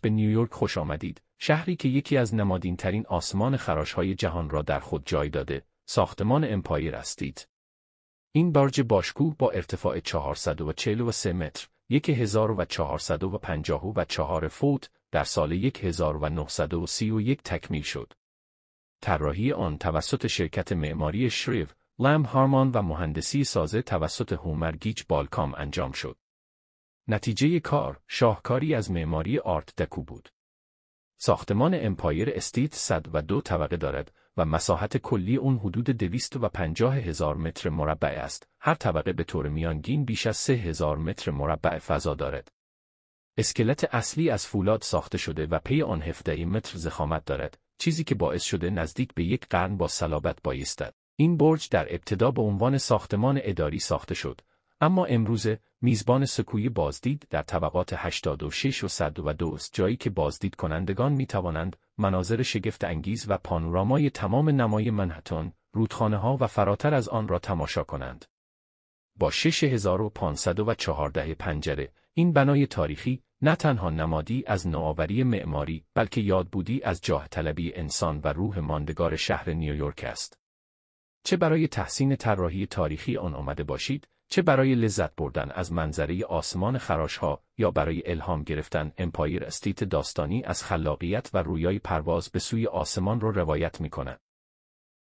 به نیویورک خوش آمدید، شهری که یکی از نمادین‌ترین آسمان خراش‌های جهان را در خود جای داده، ساختمان امپایر استیت. این برج باشکوه با ارتفاع 443 متر، 1454 فوت، در سال 1931 تکمیل شد. طراحی آن توسط شرکت معماری شریو، لمب هارمان و مهندسی سازه توسط هومر گیچ بالکام انجام شد. نتیجه کار، شاهکاری از معماری آرت دکو بود. ساختمان امپایر استیت 102 طبقه دارد و مساحت کلی اون حدود 250,000 متر مربع است. هر طبقه به طور میانگین بیش از 3,000 متر مربع فضا دارد. اسکلت اصلی از فولاد ساخته شده و پی آن 17 متر ضخامت دارد، چیزی که باعث شده نزدیک به یک قرن با صلابت بایستد. این برج در ابتدا به عنوان ساختمان اداری ساخته شد، اما امروزه میزبان سکوی بازدید در طبقات 86 و 102 است، جایی که بازدید کنندگان می توانند مناظر شگفت انگیز و پانورامای تمام نمای منهتن، رودخانه‌ها و فراتر از آن را تماشا کنند. با 6514 پنجره، این بنای تاریخی نه تنها نمادی از نوآوری معماری، بلکه یادبودی از جاه طلبی انسان و روح ماندگار شهر نیویورک است. چه برای تحسین طراحی تاریخی آن آمده باشید، چه برای لذت بردن از منظره آسمان خراش‌ها یا برای الهام گرفتن، امپایر استیت داستانی از خلاقیت و رویای پرواز به سوی آسمان را روایت می‌کند.